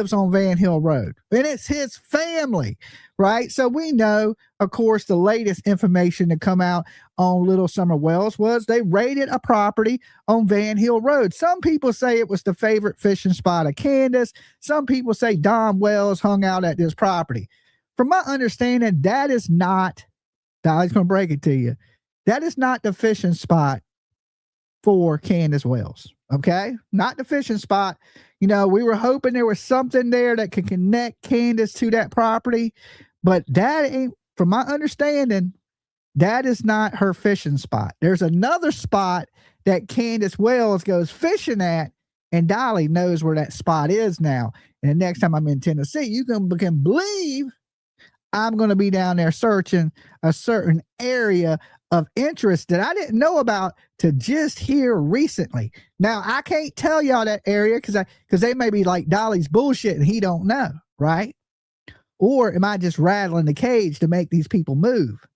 lives on Van Hill Road, and it's his family, right? So we know, of course, the latest information to come out on Little Summer Wells was they raided a property on Van Hill Road. Some people say it was the favorite fishing spot of Candace. Some people say Don Wells hung out at this property. From my understanding, that is not, Dolly's going to break it to you, that is not the fishing spot for Candace Wells, okay? Not the fishing spot. You know, we were hoping there was something there that could connect Candace to that property, but that ain't, from my understanding, that is not her fishing spot. There's another spot that Candace Wells goes fishing at, and Dolly knows where that spot is now. And the next time I'm in Tennessee, you can believe I'm going to be down there searching a certain area of interest that I didn't know about to just here recently. Now, I can't tell y'all that area because they may be like, Dolly's bullshit and he don't know, right? Or am I just rattling the cage to make these people move?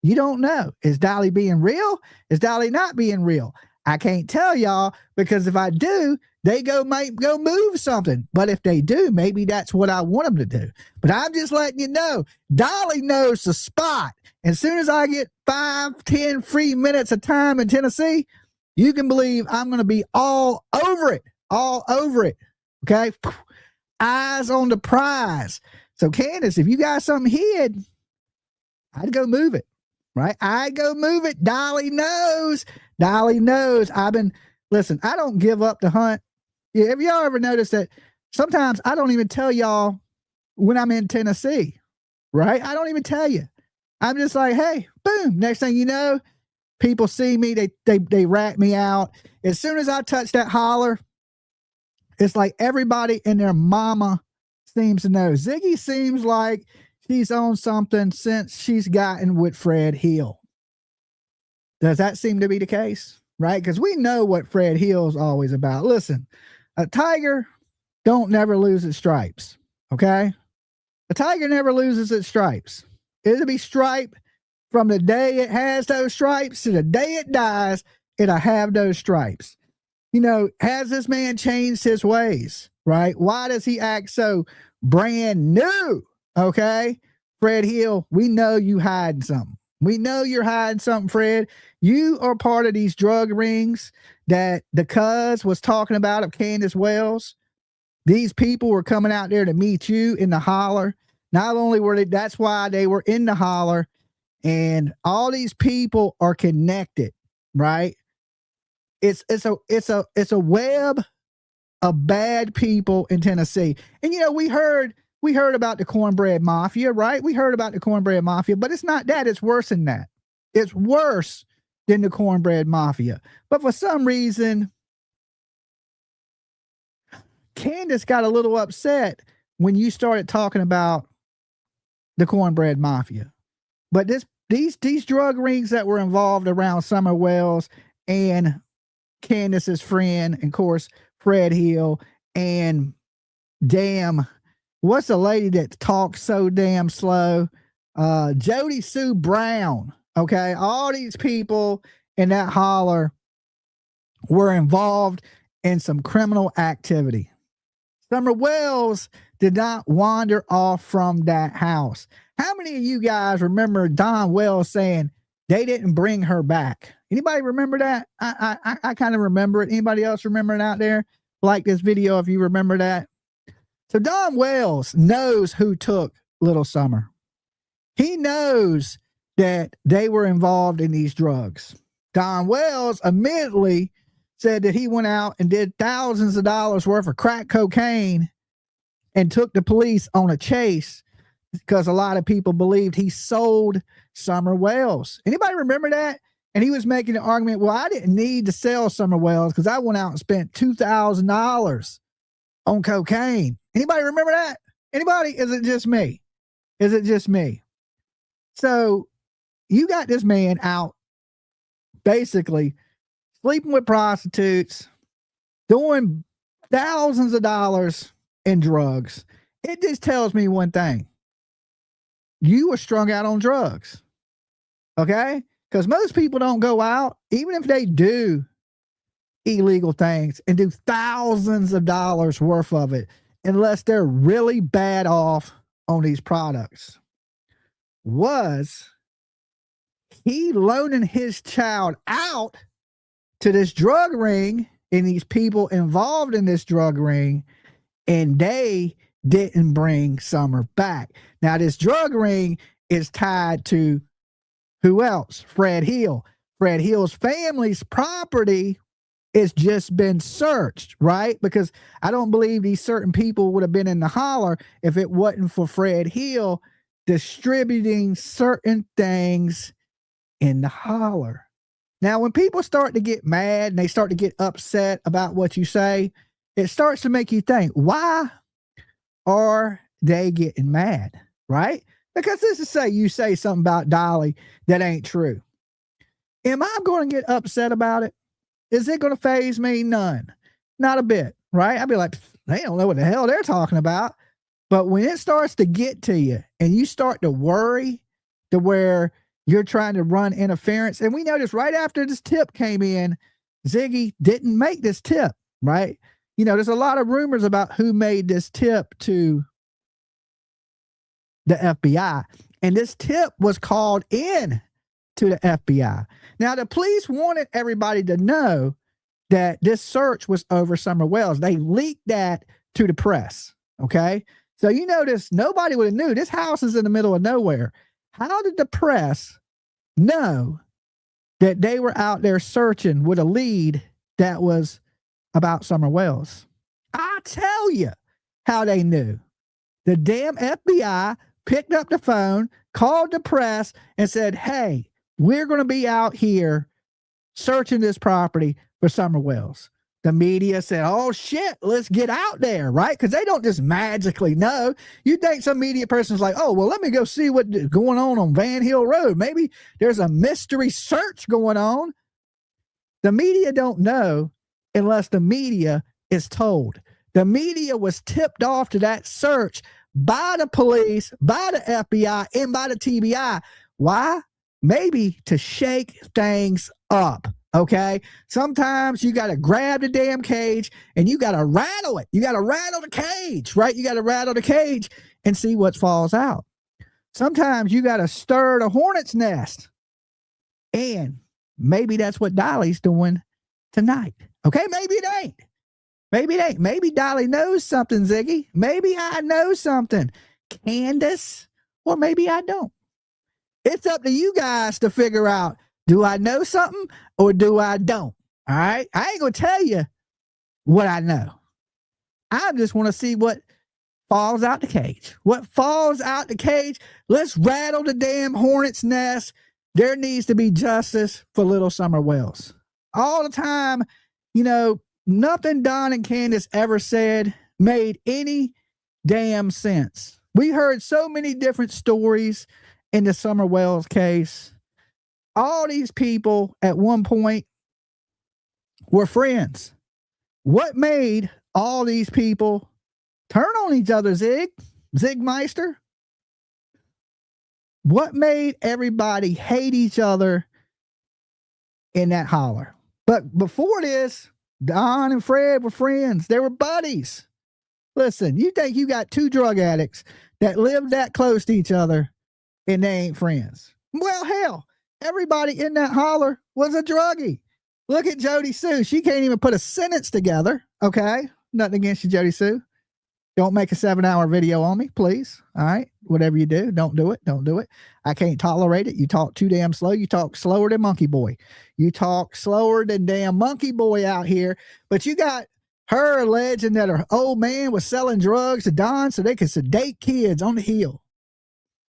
You don't know. Is Dolly being real? Is Dolly not being real? I can't tell y'all, because if I do, they might go move something. But if they do, maybe that's what I want them to do. But I'm just letting you know, Dolly knows the spot. As soon as I get 5-10 free minutes of time in Tennessee, you can believe I'm going to be all over it. All over it. Okay? Eyes on the prize. So Candace, if you got something hid, I'd go move it. Right? I'd go move it. Dolly knows. Dolly knows. Listen, I don't give up the hunt. Yeah, have y'all ever noticed that sometimes I don't even tell y'all when I'm in Tennessee, right? I don't even tell you. I'm just like, hey, boom. Next thing you know, people see me, they rat me out. As soon as I touch that holler, it's like everybody and their mama seems to know. Ziggy seems like she's on something since she's gotten with Fred Hill. Does that seem to be the case? Right? Because we know what Fred Hill's always about. Listen, a tiger don't never lose its stripes. Okay? A tiger never loses its stripes. It'll be striped from the day it has those stripes to the day it dies. It'll have those stripes. You know, has this man changed his ways? Right? Why does he act so brand new? Okay? Fred Hill, we know you hiding something. We know you're hiding something, Fred. You are part of these drug rings that the cuz was talking about of Candace Wells. These people were coming out there to meet you in the holler. Not only were they, that's why they were in the holler, and all these people are connected, right? It's a web of bad people in Tennessee. And you know, we heard about the cornbread mafia, right? We heard about the cornbread mafia, but it's not that. It's worse than that. It's worse than the cornbread mafia. But for some reason, Candace got a little upset when you started talking about the cornbread mafia. But these drug rings that were involved around Summer Wells and Candace's friend, and of course, Fred Hill, and what's the lady that talks so damn slow? Jody Sue Brown. Okay. All these people in that holler were involved in some criminal activity. Summer Wells did not wander off from that house. How many of you guys remember Don Wells saying they didn't bring her back? Anybody remember that? I kind of remember it. Anybody else remember it out there? Like this video if you remember that. So Don Wells knows who took Little Summer. He knows that they were involved in these drugs. Don Wells admittedly said that he went out and did thousands of dollars worth of crack cocaine and took the police on a chase because a lot of people believed he sold Summer Wells. Anybody remember that? And he was making the argument, well, I didn't need to sell Summer Wells because I went out and spent $2,000 on cocaine. Anybody remember that? Anybody? Is it just me? Is it just me? So you got this man out basically sleeping with prostitutes, doing thousands of dollars in drugs. It just tells me one thing. You were strung out on drugs. Okay? Because most people don't go out, even if they do illegal things and do thousands of dollars worth of it unless they're really bad off on these products, was he loaning his child out to this drug ring and these people involved in this drug ring, and they didn't bring Summer back. Now, this drug ring is tied to who else? Fred Hill. Fred Hill's family's property has just been searched, right? Because I don't believe these certain people would have been in the holler if it wasn't for Fred Hill distributing certain things in the holler. Now, when people start to get mad and they start to get upset about what you say, it starts to make you think, why are they getting mad, right? Because this is say you say something about Dolly that ain't true. Am I going to get upset about it? Is it going to faze me? None. Not a bit, right? I'd be like, they don't know what the hell they're talking about. But when it starts to get to you and you start to worry to where you're trying to run interference, and we noticed right after this tip came in, Ziggy didn't make this tip, right? You know, there's a lot of rumors about who made this tip to the FBI. And this tip was called in to the FBI. Now, the police wanted everybody to know that this search was over Summer Wells. They leaked that to the press, okay? So you notice nobody would have knew. This house is in the middle of nowhere. How did the press know that they were out there searching with a lead that was about Summer Wells? I tell you how they knew. The damn FBI picked up the phone, called the press, and said, hey, we're going to be out here searching this property for Summer Wells. The media said, oh, shit, let's get out there, right? Because they don't just magically know. You think some media person's like, oh, well, let me go see what's going on Van Hill Road. Maybe there's a mystery search going on. The media don't know unless the media is told. The media was tipped off to that search by the police, by the FBI, and by the TBI. Why? Maybe to shake things up, okay? Sometimes you got to grab the damn cage and you got to rattle it. You got to rattle the cage, right? You got to rattle the cage and see what falls out. Sometimes you got to stir the hornet's nest. And maybe that's what Dolly's doing tonight, okay? Maybe it ain't. Maybe it ain't. Maybe Dolly knows something, Ziggy. Maybe I know something, Candace, or maybe I don't. It's up to you guys to figure out, do I know something or do I don't? All right? I ain't going to tell you what I know. I just want to see what falls out the cage. What falls out the cage, let's rattle the damn hornet's nest. There needs to be justice for little Summer Wells. All the time, you know, nothing Don and Candace ever said made any damn sense. We heard so many different stories in the Summer Wells case. All these people at one point were friends. What made all these people turn on each other, Zigmeister? What made everybody hate each other in that holler? But before this, Don and Fred were friends. They were buddies. Listen, you think you got two drug addicts that live that close to each other and they ain't friends? Well, hell, everybody in that holler was a druggie. Look at Jody Sue. She can't even put a sentence together. Okay. Nothing against you, Jody Sue. Don't make a 7-hour video on me, please. All right. Whatever you do, don't do it. Don't do it. I can't tolerate it. You talk too damn slow. You talk slower than Monkey Boy. You talk slower than damn Monkey Boy out here. But you got her alleging that her old man was selling drugs to Don so they could sedate kids on the hill.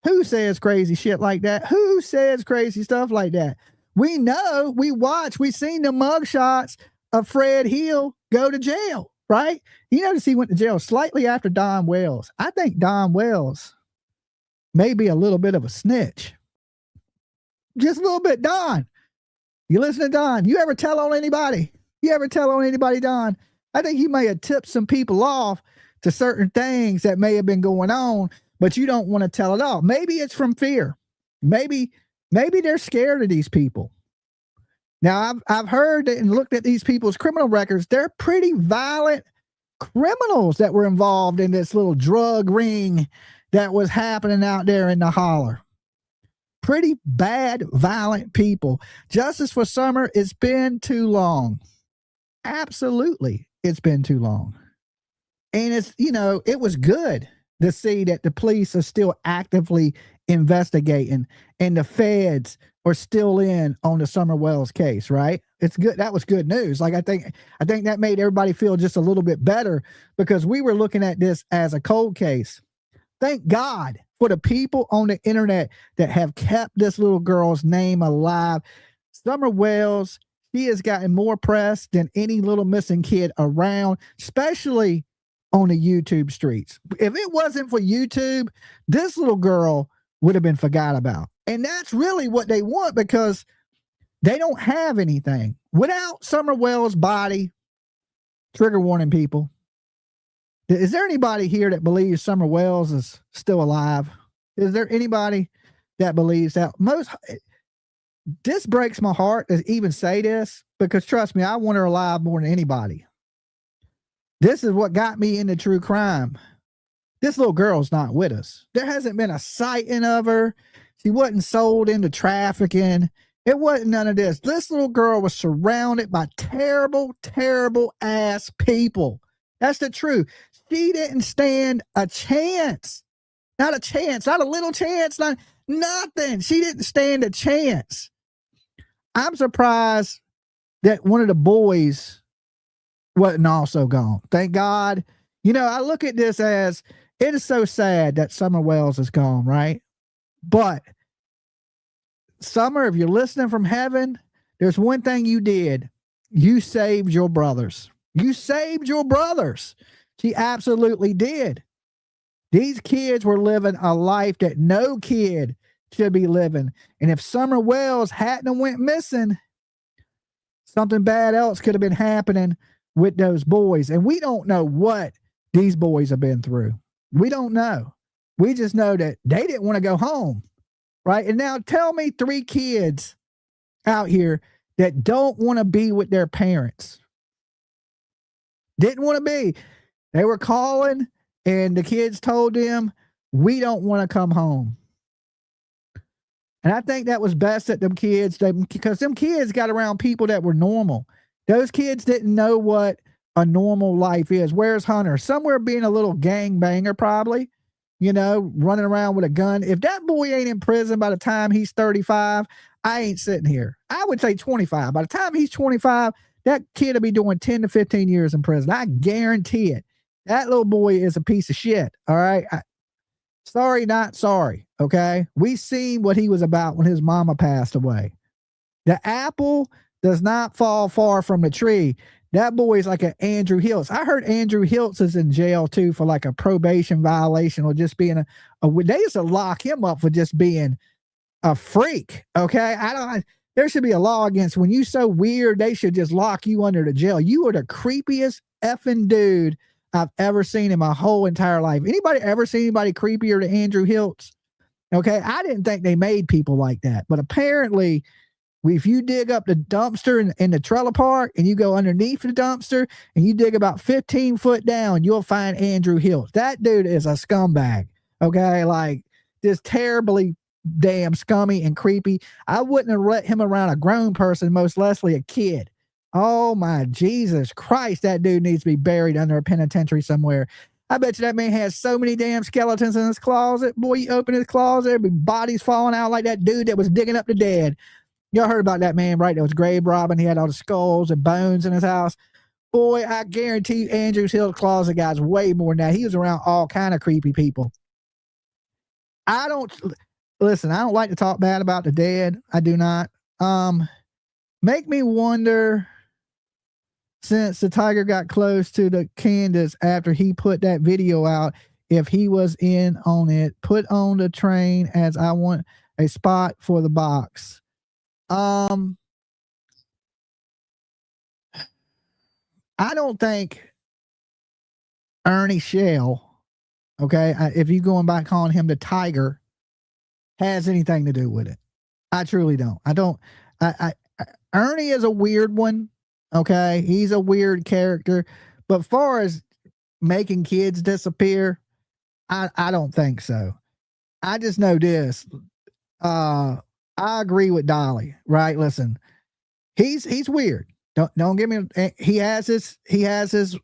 Who says crazy shit like that? Who says crazy stuff like that? We know, we watch, we seen the mugshots of Fred Hill go to jail, right? You notice he went to jail slightly after Don Wells. I think Don Wells may be a little bit of a snitch. Just a little bit. Don, you listen to Don. You ever tell on anybody? You ever tell on anybody, Don? I think you may have tipped some people off to certain things that may have been going on, but you don't want to tell it all. Maybe it's from fear. Maybe they're scared of these people. Now, I've heard and looked at these people's criminal records. They're pretty violent criminals that were involved in this little drug ring that was happening out there in the holler. Pretty bad, violent people. Justice for Summer, it's been too long. Absolutely, it's been too long. And it's, it was good to see that the police are still actively investigating and the feds are still in on the Summer Wells case, right? It's good. That was good news. Like, I think that made everybody feel just a little bit better because we were looking at this as a cold case. Thank God for the people on the internet that have kept this little girl's name alive. Summer Wells, she has gotten more press than any little missing kid around, especially on the YouTube streets. If it wasn't for YouTube, this little girl would have been forgot about. And that's really what they want because they don't have anything. Without Summer Wells' body, trigger warning, people. Is there anybody here that believes Summer Wells is still alive? Is there anybody that believes that? This breaks my heart to even say this because trust me, I want her alive more than anybody. This is what got me into true crime. This little girl's not with us. There hasn't been a sighting of her. She wasn't sold into trafficking. It wasn't none of this. This little girl was surrounded by terrible, terrible ass people. That's the truth. She didn't stand a chance. Not a chance. Not a little chance. Nothing. She didn't stand a chance. I'm surprised that one of the boys wasn't also gone. Thank God. I look at this as it is so sad that Summer Wells is gone, right? But Summer, if you're listening from heaven, there's one thing you did. You saved your brothers. You saved your brothers. She absolutely did. These kids were living a life that no kid should be living. And if Summer Wells hadn't went missing, something bad else could have been happening with those boys. And we don't know what these boys have been through. We don't know. We just know that they didn't want to go home, right? And now tell me 3 kids out here that don't want to be with their parents. Didn't want to be. They were calling and the kids told them, we don't want to come home. And I think that was best that them kids, because them kids got around people that were normal. Those kids didn't know what a normal life is. Where's Hunter? Somewhere being a little gangbanger, probably, running around with a gun. If that boy ain't in prison by the time he's 35, I ain't sitting here. I would say 25. By the time he's 25, that kid will be doing 10 to 15 years in prison. I guarantee it. That little boy is a piece of shit. All right. Sorry, not sorry. Okay. We seen what he was about when his mama passed away. The apple does not fall far from the tree. That boy is like an Andrew Hiltz. I heard Andrew Hiltz is in jail too for like a probation violation or just being they used to lock him up for just being a freak. Okay. There should be a law against when you so weird, they should just lock you under the jail. You are the creepiest effing dude I've ever seen in my whole entire life. Anybody ever seen anybody creepier than Andrew Hiltz? Okay. I didn't think they made people like that, but apparently if you dig up the dumpster in the trailer park and you go underneath the dumpster and you dig about 15 foot down, you'll find Andrew Hiltz. That dude is a scumbag. Okay. Like just terribly damn scummy and creepy. I wouldn't have let him around a grown person, most lessly a kid. Oh my Jesus Christ. That dude needs to be buried under a penitentiary somewhere. I bet you that man has so many damn skeletons in his closet. Boy, you open his closet, there'd be bodies falling out like that dude that was digging up the dead. Y'all heard about that man, right? That was grave robbing. He had all the skulls and bones in his house. Boy, I guarantee you Andrew Hiltz closet guy's way more than that. He was around all kind of creepy people. I don't like to talk bad about the dead. I do not. Make me wonder, since the tiger got close to the Candace after he put that video out, if he was in on it. Put on the train as I want a spot for the box. I don't think Ernie Shell, okay, if you going back calling him the tiger, has anything to do with it. I truly don't. Ernie is a weird one. Okay. He's a weird character, but far as making kids disappear? I don't think so. I just know this. I agree with Dolly, right? Listen, he's weird. Don't get me. He has his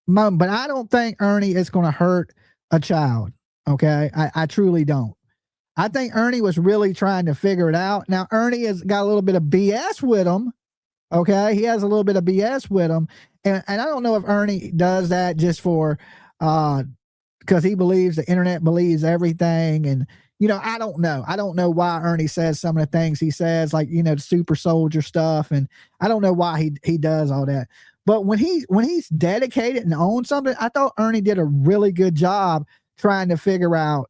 moment, but I don't think Ernie is going to hurt a child. Okay, I truly don't. I think Ernie was really trying to figure it out. Now Ernie has got a little bit of BS with him. Okay, he has a little bit of BS with him, and I don't know if Ernie does that just for because he believes the internet believes everything. And I don't know why Ernie says some of the things he says, like the super soldier stuff, and I don't know why he does all that. But when he's dedicated and owns something, I thought Ernie did a really good job trying to figure out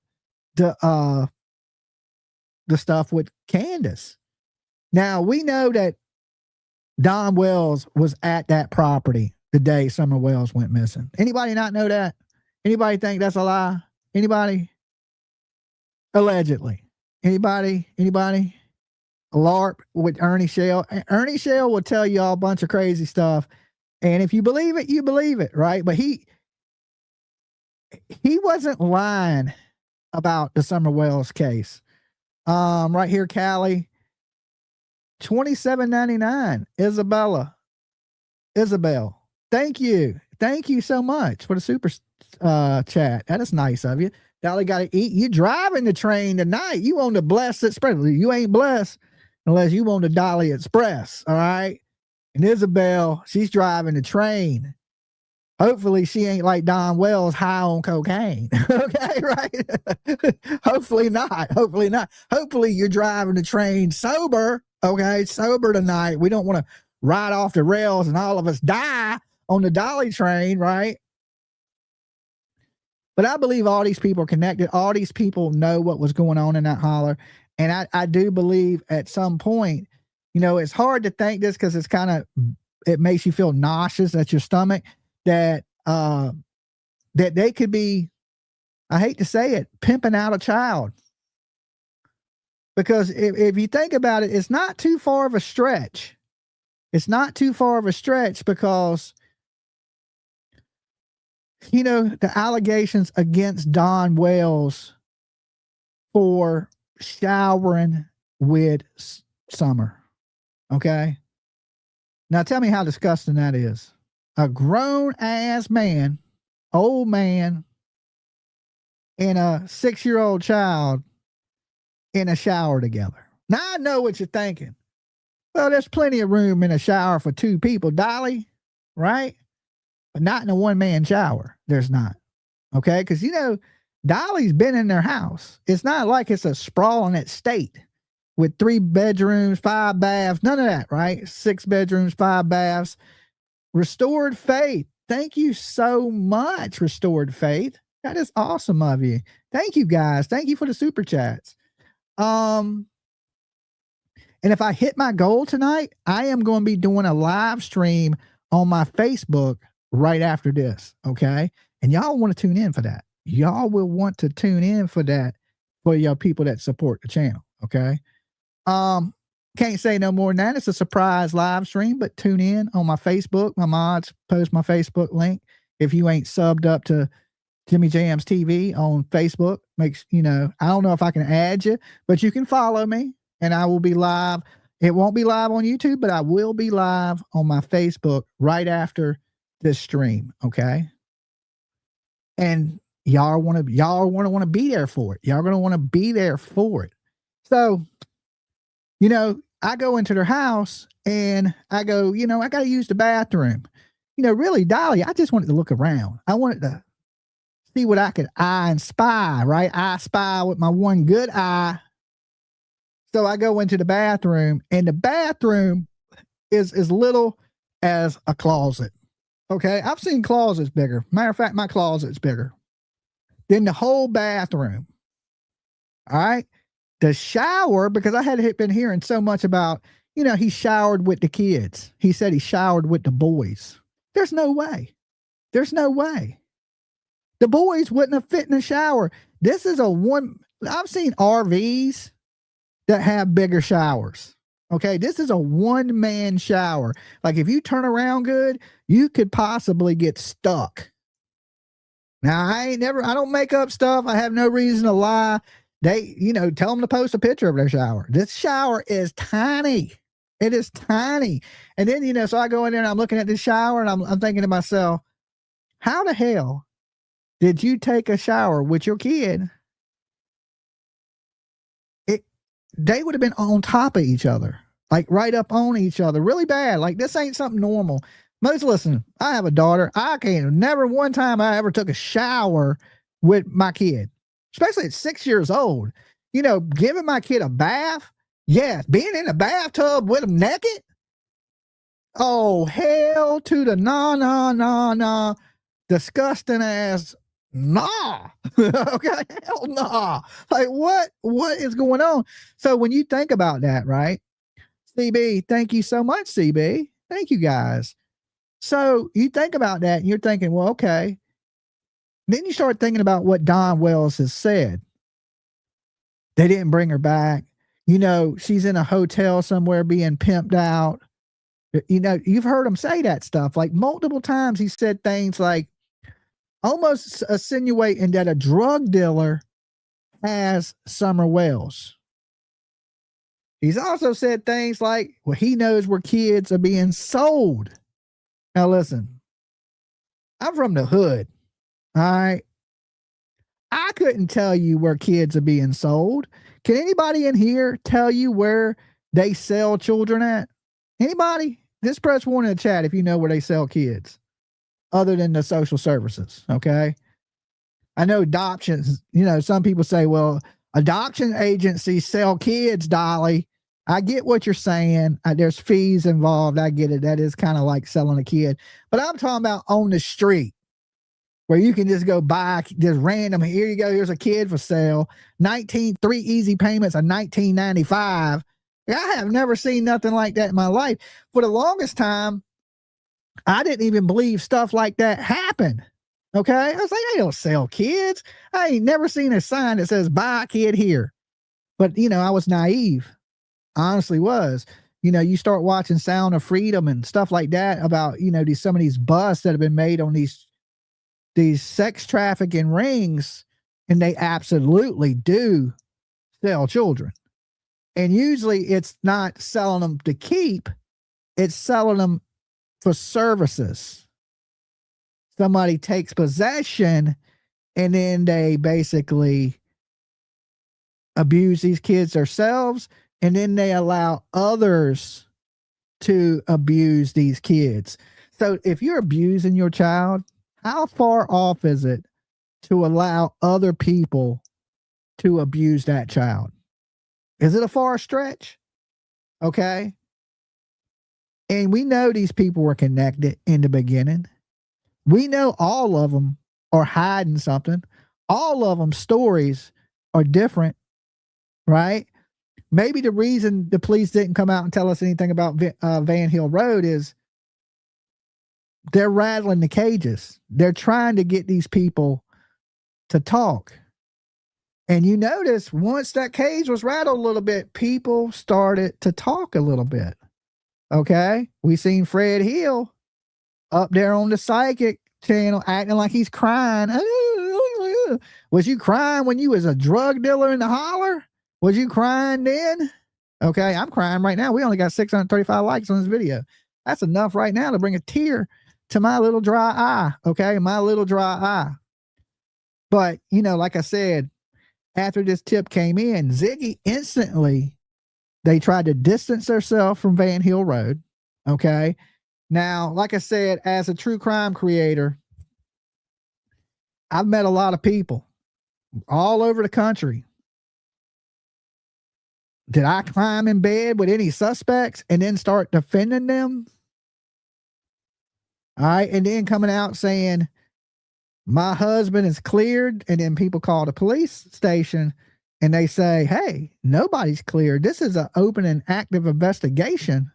the stuff with Candace. Now we know that Don Wells was at that property the day Summer Wells went missing. Anybody not know that? Anybody think that's a lie? Anybody? Allegedly. Anybody? LARP with Ernie Shell. Ernie Shell will tell you all a bunch of crazy stuff. And if you believe it, you believe it, right? But he wasn't lying about the Summer Wells case. Right here, Callie. $27.99. Isabel. Thank you so much for the super chat. That is nice of you. Dolly got to eat. You driving the train tonight. You on the Blessed Express. You ain't blessed unless you on the Dolly Express. All right. And Isabel, she's driving the train. Hopefully she ain't like Don Wells high on cocaine. Okay, right? Hopefully not. Hopefully you're driving the train sober. Okay, sober tonight. We don't want to ride off the rails and all of us die on the Dolly train, right? But I believe all these people are connected. All these people know what was going on in that holler. And I do believe at some point, it's hard to think this because it makes you feel nauseous at your stomach that they could be, I hate to say it, pimping out a child. Because if you think about it, it's not too far of a stretch. Because the allegations against Don Wells for showering with Summer. Okay. Now tell me how disgusting that is. A grown ass man, old man, and a 6-year-old child in a shower together. Now I know what you're thinking. Well, there's plenty of room in a shower for 2 people, Dolly, right? But not in a one-man shower. There's not. Okay? Because, Dolly's been in their house. It's not like it's a sprawling estate with 3 bedrooms, 5 baths, none of that, right? 6 bedrooms, 5 baths. Restored Faith. Thank you so much, Restored Faith. That is awesome of you. Thank you, guys. Thank you for the super chats. And if I hit my goal tonight, I am going to be doing a live stream on my Facebook right after this. Okay. And y'all want to tune in for that. Y'all will want to tune in for that for your people that support the channel. Okay. Can't say no more than that. It's a surprise live stream, but tune in on my Facebook. My mods post my Facebook link. If you ain't subbed up to Jimmy Jams TV on Facebook, I don't know if I can add you, but you can follow me and I will be live. It won't be live on YouTube, but I will be live on my Facebook right after this stream. Okay. And y'all want to be there for it. Y'all going to want to be there for it. So, I go into their house and I go, I got to use the bathroom. Really, Dolly, I just wanted to look around. I wanted to see what I could eye and spy, right? I spy with my one good eye. So I go into the bathroom and the bathroom is as little as a closet. Okay. I've seen closets bigger. Matter of fact, my closet's bigger than the whole bathroom. All right. The shower, because I had been hearing so much about, he showered with the kids. He said he showered with the boys. There's no way. The boys wouldn't have fit in the shower. This is I've seen RVs that have bigger showers. Okay. This is a 1-man shower. Like if you turn around good, you could possibly get stuck Now, I don't make up stuff. I have no reason to lie. They, tell them to post a picture of their shower. This shower is tiny. It is tiny. And then, so I go in there and I'm looking at this shower and I'm thinking to myself, how the hell did you take a shower with your kid? They would have been on top of each other, like right up on each other, really bad. Like this ain't something normal. Listen, I have a daughter. Never one time I ever took a shower with my kid, especially at 6 years old. Giving my kid a bath. Yes. Being in a bathtub with him naked. Oh, hell to the nah. Disgusting ass. Nah. Okay. Hell nah. Like what is going on? So when you think about that, right? CB, thank you so much, CB. Thank you guys. So you think about that and you're thinking, well, okay. Then you start thinking about what Don Wells has said. They didn't bring her back. She's in a hotel somewhere being pimped out. You've heard him say that stuff like multiple times. He said things like almost insinuating that a drug dealer has Summer Wells. He's also said things like, well, he knows where kids are being sold. Now, listen, I'm from the hood. All right. I couldn't tell you where kids are being sold. Can anybody in here tell you where they sell children at? Anybody? Just press 1 in the chat if you know where they sell kids other than the social services. Okay. I know adoptions, some people say, well, adoption agencies sell kids, Dolly. I get what you're saying. There's fees involved. I get it. That is kind of like selling a kid. But I'm talking about on the street where you can just go buy just random. Here you go. Here's a kid for sale. 3 easy payments of $19.95. I have never seen nothing like that in my life. For the longest time, I didn't even believe stuff like that happened. Okay. I was like, they don't sell kids. I ain't never seen a sign that says buy a kid here. But, I was naive. Honestly was. You start watching Sound of Freedom and stuff like that about, some of these busts that have been made on these sex trafficking rings, and they absolutely do sell children. And usually it's not selling them to keep, it's selling them for services. Somebody takes possession and then they basically abuse these kids themselves, and then they allow others to abuse these kids. So if you're abusing your child, how far off is it to allow other people to abuse that child? Is it a far stretch? Okay. And we know these people were connected in the beginning. We know all of them are hiding something. All of them stories are different, right? Maybe the reason the police didn't come out and tell us anything about Van Hill Road is they're rattling the cages. They're trying to get these people to talk. And you notice once that cage was rattled a little bit, people started to talk a little bit. Okay. We seen Fred Hill up there on the psychic channel acting like he's crying. Was you crying when you was a drug dealer in the holler? Was you crying then? Okay. I'm crying right now. We only got 635 likes on this video. That's enough right now to bring a tear to my little dry eye. Okay. My little dry eye. But, like I said, after this tip came in, Ziggy instantly, they tried to distance themselves from Van Hill Road. Okay. Now, like I said, as a true crime creator, I've met a lot of people all over the country. Did I climb in bed with any suspects and then start defending them? All right. And then coming out saying, my husband is cleared. And then people call the police station and they say, hey, nobody's cleared. This is an open and active investigation.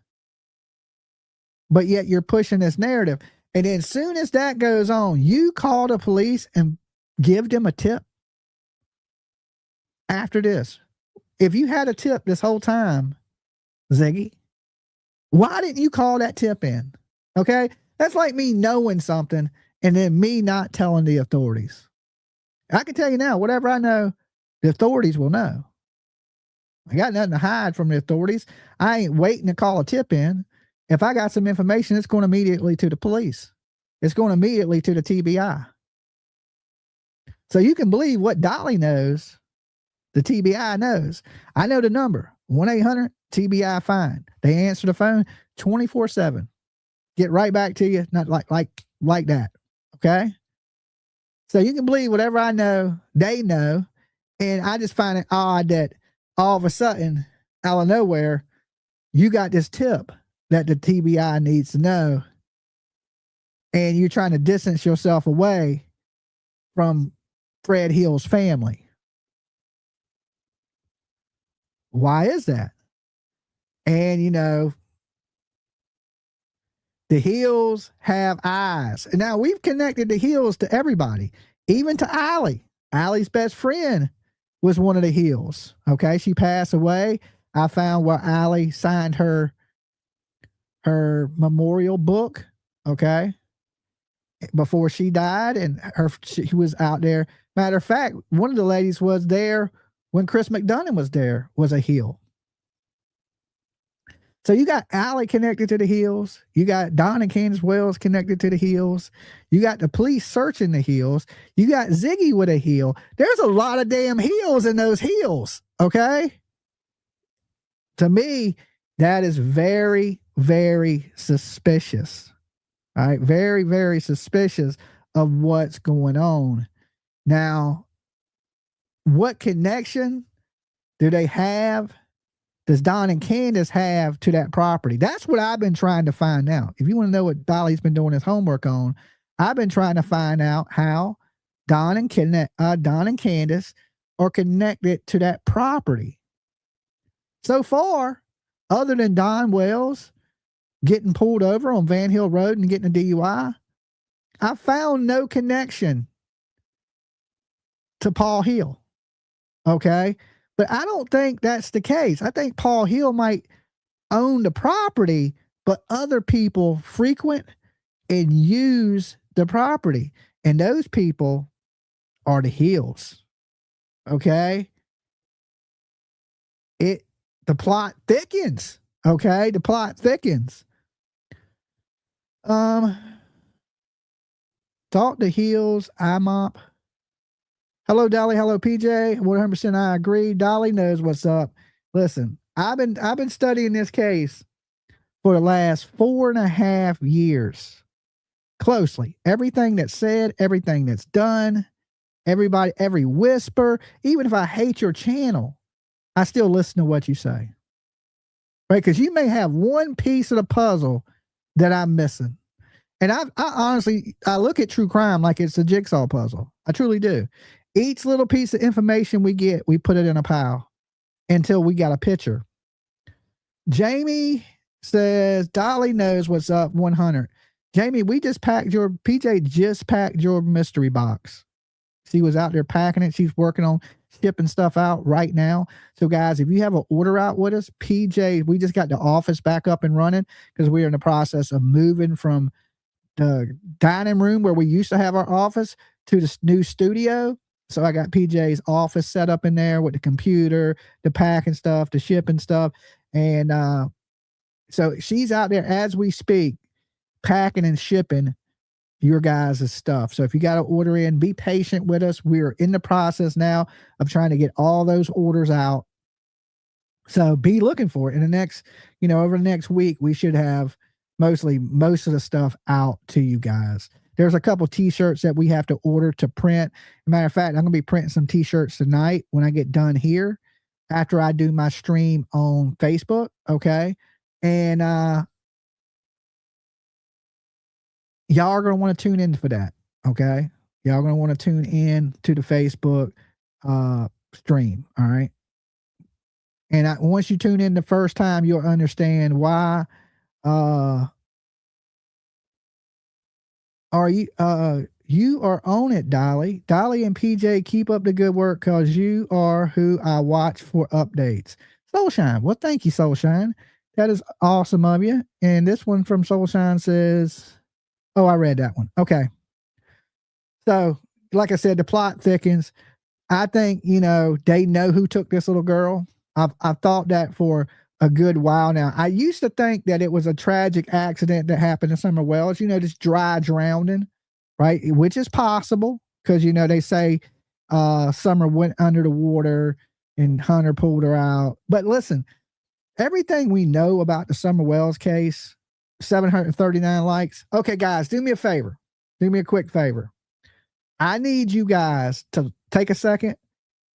But yet you're pushing this narrative. And then as soon as that goes on, you call the police and give them a tip after this. If you had a tip this whole time, Ziggy, why didn't you call that tip in? Okay. That's like me knowing something and then me not telling the authorities. I can tell you now, whatever I know, the authorities will know. I got nothing to hide from the authorities. I ain't waiting to call a tip in. If I got some information, it's going immediately to the police. It's going immediately to the TBI. So you can believe what Dolly knows, the TBI knows. I know the number, 1-800-TBI fine. They answer the phone 24/7. Get right back to you, not like that. Okay? So you can believe whatever I know, they know. And I just find it odd that all of a sudden, out of nowhere, you got this tip that the TBI needs to know. And you're trying to distance yourself away from Fred Hill's family. Why is that? And, you know, the Hills have eyes. And now we've connected the Hills to everybody, even to Allie. Allie's best friend was one of the Hills. Okay. She passed away. I found where Allie signed her memorial book. Okay. Before she died, and she was out there. Matter of fact, one of the ladies was there when Chris McDonough was there, was a Hill. So you got Allie connected to the Hills. You got Don and Candace Wells connected to the Hills. You got the police searching the Hills. You got Ziggy with a Hill. There's a lot of damn Hills in those Hills. Okay. To me, that is very, very suspicious. All right. Very, very suspicious of what's going on. Now, what connection do they have? Does Don and Candace have to that property? That's what I've been trying to find out. If you want to know what Dolly's been doing his homework on, I've been trying to find out how Don and Candace are connected to that property. So far, other than Don Wells getting pulled over on Van Hill Road and getting a DUI, I found no connection to Paul Hill. Okay. But I don't think that's the case. I think Paul Hill might own the property, but other people frequent and use the property. And those people are the Hills. Okay. The plot thickens. Okay. The plot thickens. Talk to Hills, IMOP. Hello, Dolly. Hello, PJ. 100% I agree. Dolly knows what's up. Listen, I've been studying this case for the last 4.5 years closely. Everything that's said, everything that's done, everybody, every whisper. Even if I hate your channel, I still listen to what you say. Right? Because you may have one piece of the puzzle that I'm missing. And I honestly, I look at true crime like it's a jigsaw puzzle. I truly do. Each little piece of information we get, we put it in a pile until we got a picture. Jamie says, Dolly knows what's up, 100. Jamie, PJ just packed your mystery box. She was out there packing it. She's working on shipping stuff out right now. So guys, if you have an order out with us, PJ, we just got the office back up and running because we're in the process of moving from the dining room where we used to have our office to the new studio. So I got PJ's office set up in there with the computer, the packing stuff, the shipping stuff. And so she's out there as we speak, packing and shipping your guys' stuff. So if you got to order in, be patient with us. We're in the process now of trying to get all those orders out. So be looking for it in the next, over the next week, we should have most of the stuff out to you guys. There's a couple t-shirts that we have to order to print. As a matter of fact, I'm going to be printing some t-shirts tonight when I get done here after I do my stream on Facebook. Okay. And y'all are going to want to tune in for that. Okay. Y'all are going to want to tune in to the Facebook stream. All right. And once you tune in the first time, you'll understand why you are on it, Dolly. Dolly and PJ, keep up the good work because you are who I watch for updates. Soulshine. Well, thank you, Soulshine. That is awesome of you. And this one from Soulshine says, oh, I read that one. Okay. So, like I said, the plot thickens. I think, they know who took this little girl. I've thought that for a good while now. I used to think that it was a tragic accident that happened to Summer Wells, just dry drowning, right? Which is possible because, they say Summer went under the water and Hunter pulled her out. But listen, everything we know about the Summer Wells case, 739 likes. Okay, guys, do me a favor. Do me a quick favor. I need you guys to take a second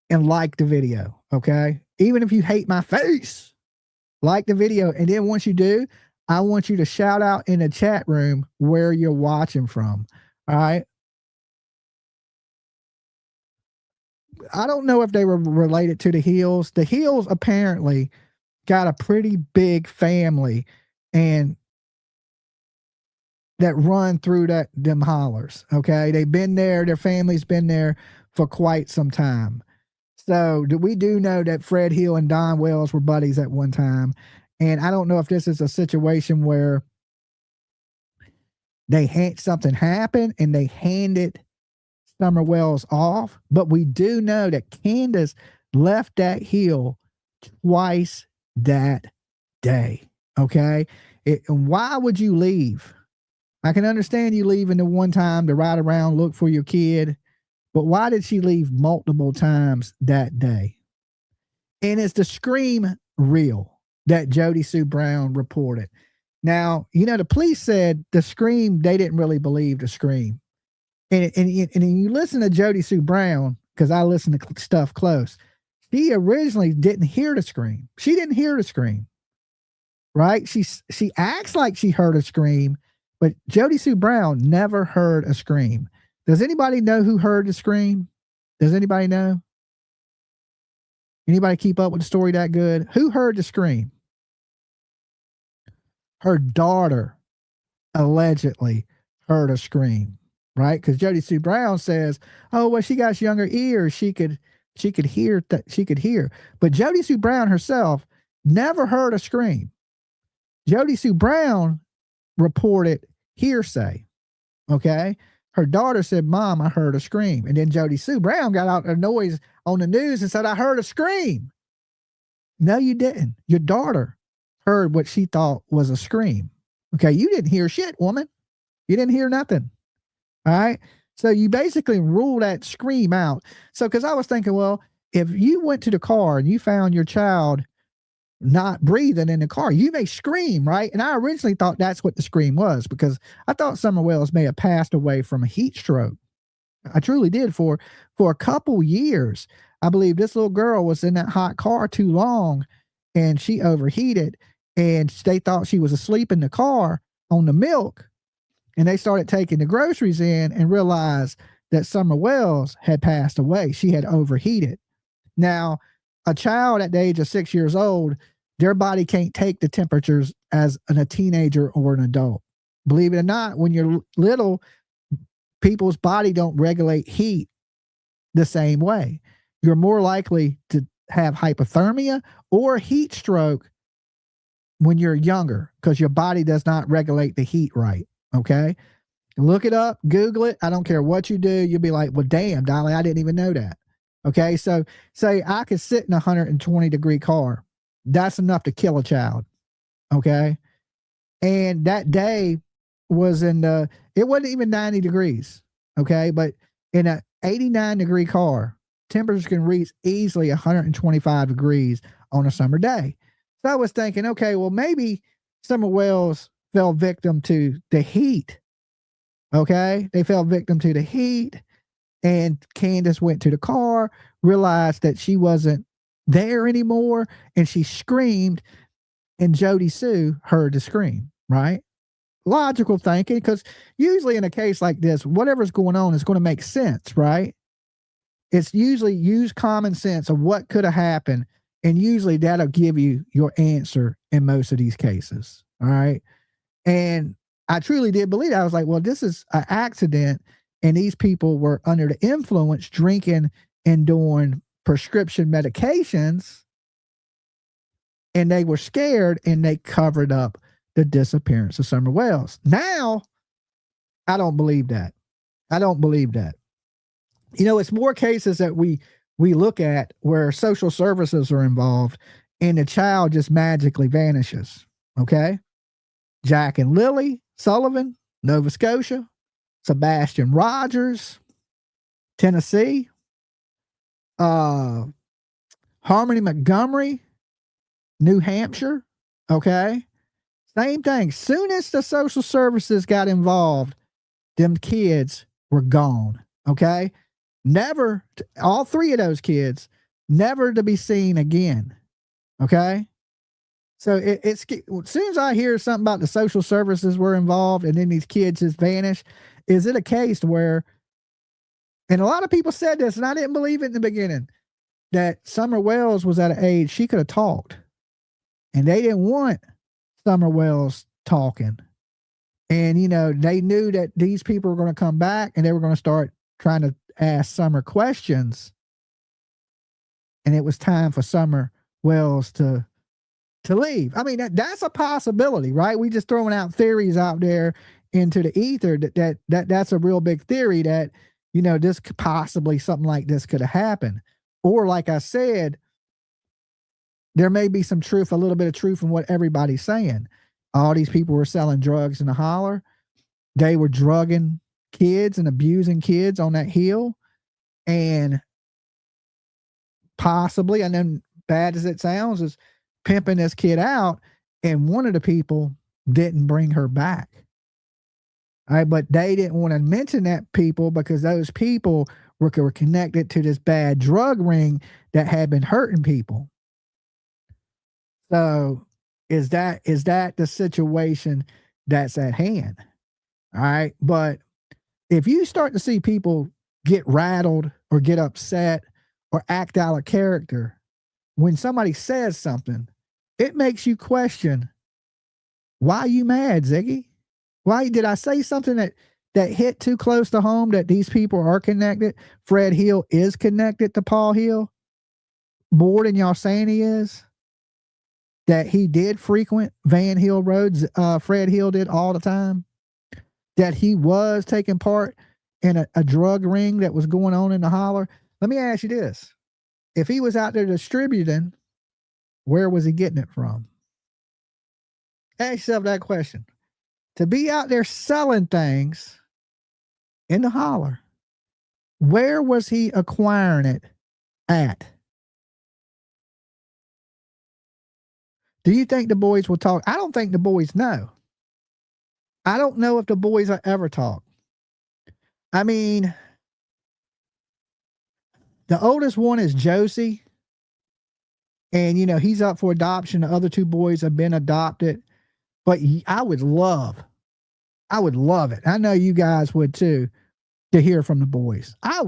and like the video, okay? Even if you hate my face, like the video. And then once you do, I want you to shout out in the chat room where you're watching from, all right? I don't know if they were related to the Hills. The Hills apparently got a pretty big family and that run through them hollers. Okay. They've been there. Their family's been there for quite some time. So we do know that Fred Hill and Don Wells were buddies at one time. And I don't know if this is a situation where something happened and they handed Summer Wells off, but we do know that Candace left that hill twice that day. Okay. And why would you leave? I can understand you leaving the one time to ride around, look for your kid, but why did she leave multiple times that day? And is the scream real that Jody Sue Brown reported? Now, the police said the scream, they didn't really believe the scream. And you listen to Jody Sue Brown, because I listen to stuff close. She originally didn't hear the scream. She didn't hear the scream, right? She acts like she heard a scream, but Jody Sue Brown never heard a scream. Does anybody know who heard the scream? Does anybody know? Anybody keep up with the story that good? Who heard the scream? Her daughter allegedly heard a scream, right? Because Jody Sue Brown says, "Oh, well, she got younger ears. She could hear that. She could hear." But Jody Sue Brown herself never heard a scream. Jody Sue Brown reported hearsay. Okay. Her daughter said, "Mom, I heard a scream." And then Jody Sue Brown got out a noise on the news and said, "I heard a scream." No, you didn't. Your daughter heard what she thought was a scream. Okay. You didn't hear shit, woman. You didn't hear nothing. All right. So you basically rule that scream out. So, because I was thinking, well, if you went to the car and you found your child not breathing in the car, you may scream, right? And I originally thought that's what the scream was, because I thought Summer Wells may have passed away from a heat stroke. I truly did. For a couple years, I believe this little girl was in that hot car too long and she overheated, and they thought she was asleep in the car on the milk. And they started taking the groceries in and realized that Summer Wells had passed away. She had overheated. Now, a child at the age of 6 years old, their body can't take the temperatures as a teenager or an adult. Believe it or not, when you're little, people's body don't regulate heat the same way. You're more likely to have hypothermia or heat stroke when you're younger, because your body does not regulate the heat right. Okay. Look it up, Google it. I don't care what you do. You'll be like, well, damn, Dolly, I didn't even know that. Okay. So say I could sit in a 120-degree car. That's enough to kill a child. Okay. And that day was it wasn't even 90 degrees. Okay. But in an 89-degree car, temperatures can reach easily 125 degrees on a summer day. So I was thinking, okay, well, maybe Summer Wells fell victim to the heat. Okay. They fell victim to the heat, and Candace went to the car, realized that she wasn't there anymore, and she screamed, and Jody Sue heard the scream, right? Logical thinking, because usually in a case like this, whatever's going on is going to make sense, right? It's usually use common sense of what could have happened, and usually that'll give you your answer in most of these cases. All right. And I truly did believe that. I was like, well, this is an accident, and these people were under the influence, drinking and doing prescription medications, and they were scared, and they covered up the disappearance of Summer Wells. Now, I don't believe that. I don't believe that. You know, it's more cases that we look at where social services are involved and the child just magically vanishes. Okay. Jack and Lily Sullivan, Nova Scotia. Sebastian Rogers, Tennessee. Harmony Montgomery, New Hampshire. Okay. Same thing. Soon as the social services got involved, them kids were gone. Okay. Never, all three of those kids, never to be seen again. Okay. So it's as soon as I hear something about the social services were involved and then these kids just vanish, is it a case where, and a lot of people said this, and I didn't believe it in the beginning, that Summer Wells was at an age she could have talked, and they didn't want Summer Wells talking. And, you know, they knew that these people were going to come back and they were going to start trying to ask Summer questions. And it was time for Summer Wells to leave. I mean, that's a possibility, right? We just throwing out theories out there into the ether that's a real big theory that, you know, this could possibly something like this could have happened. Or like I said, there may be some truth, a little bit of truth in what everybody's saying. All these people were selling drugs in the holler. They were drugging kids and abusing kids on that hill. And possibly, and then bad as it sounds, is pimping this kid out. And one of the people didn't bring her back. All right, but they didn't want to mention that people because those people were connected to this bad drug ring that had been hurting people. So is that the situation that's at hand? All right. But if you start to see people get rattled or get upset or act out of character when somebody says something, it makes you question, why are you mad, Ziggy? Why did I say something that hit too close to home, that these people are connected? Fred Hill is connected to Paul Hill more than y'all saying he is. That he did frequent Van Hill roads, Fred Hill did all the time. That he was taking part in a drug ring that was going on in the holler. Let me ask you this. If he was out there distributing, where was he getting it from? Ask yourself that question. To be out there selling things in the holler, where was he acquiring it at? Do you think the boys will talk? I don't think the boys know. I don't know if the boys will ever talk. I mean, the oldest one is Josie. And, you know, he's up for adoption. The other two boys have been adopted. But I would love it. I know you guys would too, to hear from the boys. I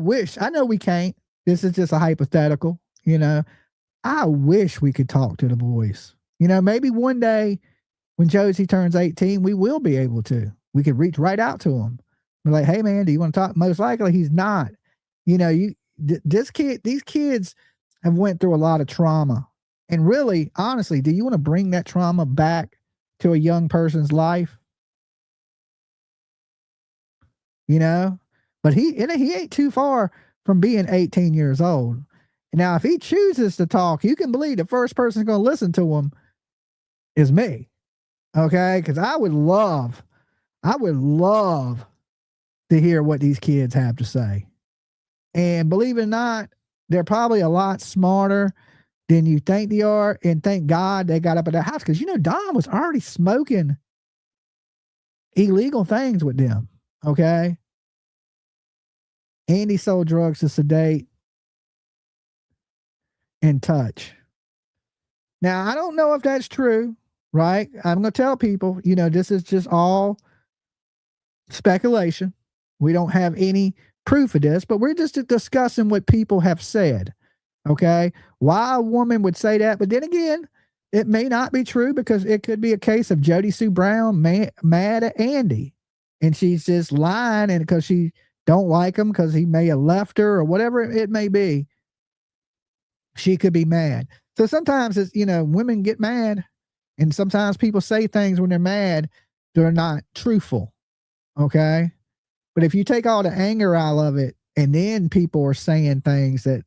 know we can't. This is just a hypothetical, you know. I wish we could talk to the boys. You know, maybe one day when Josie turns 18, we will be able to. We could reach right out to him. We're like, hey man, do you want to talk? Most likely he's not. You know, these kids have went through a lot of trauma. And really, honestly, do you want to bring that trauma back to a young person's life? You know? But he ain't too far from being 18 years old. Now, if he chooses to talk, you can believe the first person going to listen to him is me. Okay? Because I would love to hear what these kids have to say. And believe it or not, they're probably a lot smarter than you think they are. And thank God they got up at the house. Because, you know, Don was already smoking illegal things with them. Okay? And he sold drugs to sedate and touch. Now, I don't know if that's true, right? I'm going to tell people, you know, this is just all speculation. We don't have any proof of this, but we're just discussing what people have said. Okay? Why a woman would say that, but then again, it may not be true because it could be a case of Jody Sue Brown mad at Andy, and she's just lying, and because she don't like him because he may have left her or whatever it may be, she could be mad. So sometimes it's, you know, women get mad, and sometimes people say things when they're mad that are not truthful. Okay? But if you take all the anger out of it, and then people are saying things that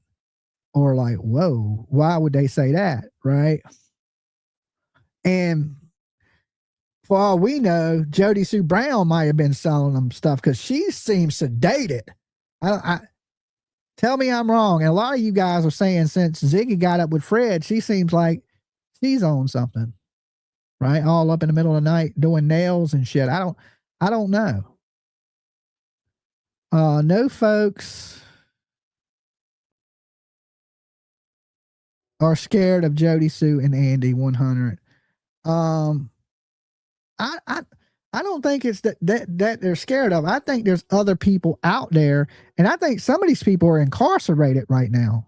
are like, whoa, why would they say that? Right. And for all we know, Jody Sue Brown might have been selling them stuff because she seems sedated. I tell me I'm wrong. And a lot of you guys are saying since Ziggy got up with Fred, she seems like she's on something, right? All up in the middle of the night doing nails and shit. I don't know. No folks are scared of Jody Sue and Andy 100. I don't think it's that they're scared of. I think there's other people out there, and I think some of these people are incarcerated right now.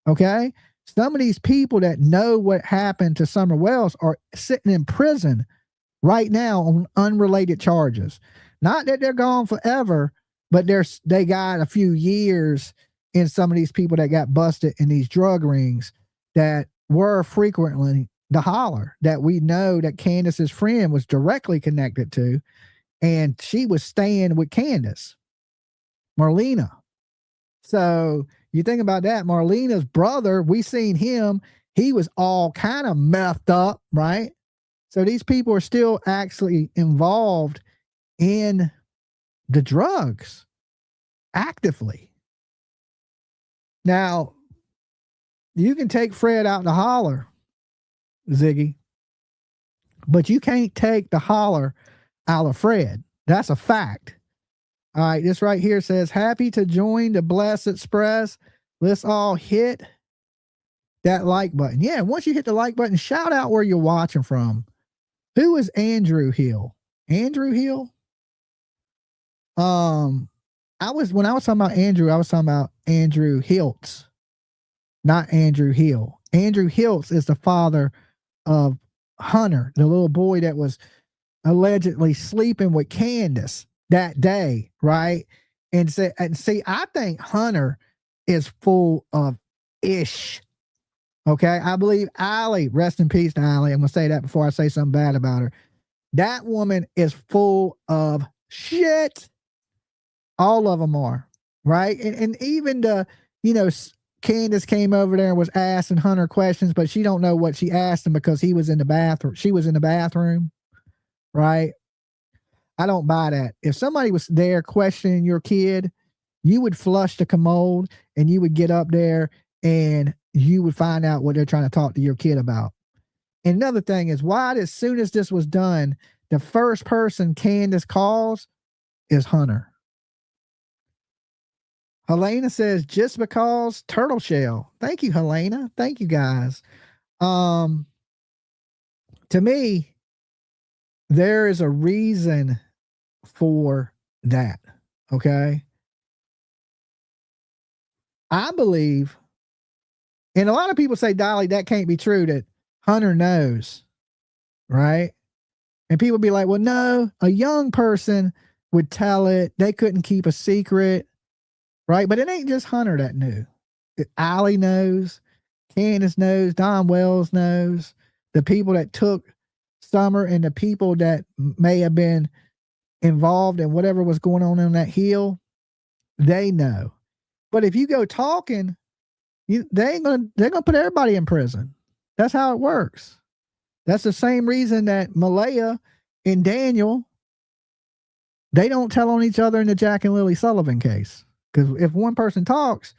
Okay, some of these people that know what happened to Summer Wells are sitting in prison right now on unrelated charges. Not that they're gone forever, but they got a few years in some of these people that got busted in these drug rings that were frequently the holler that we know that Candace's friend was directly connected to, and she was staying with Candace, Marlena. So you think about that, Marlena's brother, we seen him, he was all kind of methed up, right? So these people are still actually involved in the drugs actively. Now, you can take Fred out to holler, Ziggy, but you can't take the holler out of Fred. That's a fact. All right, this right here says, happy to join the Blessed Express. Let's all hit that like button. Yeah, once you hit the like button, shout out where you're watching from. Who is Andrew Hill? Andrew Hill? When I was talking about Andrew, I was talking about Andrew Hiltz, not Andrew Hill. Andrew Hiltz is the father of Hunter, the little boy that was allegedly sleeping with Candace that day, right? And see, I think Hunter is full of ish. Okay, I believe Allie, rest in peace to Allie. I'm gonna say that before I say something bad about her. That woman is full of shit. All of them are, right? And even Candace came over there and was asking Hunter questions, but she don't know what she asked him because he was in the bathroom. She was in the bathroom, right? I don't buy that. If somebody was there questioning your kid, you would flush the commode and you would get up there and you would find out what they're trying to talk to your kid about. And another thing is, why as soon as this was done, the first person Candace calls is Hunter. Helena says, just because turtle shell. Thank you, Helena. Thank you, guys. To me, there is a reason for that. Okay. I believe, and a lot of people say, Dolly, that can't be true, that Hunter knows, right? And people be like, well, no, a young person would tell it. They couldn't keep a secret. Right, but it ain't just Hunter that knew. Allie knows, Candace knows, Don Wells knows, the people that took Summer and the people that may have been involved in whatever was going on that hill, they know. But if you go talking, they're gonna put everybody in prison. That's how it works. That's the same reason that Malaya and Daniel, they don't tell on each other in the Jack and Lily Sullivan case. Because if one person talks,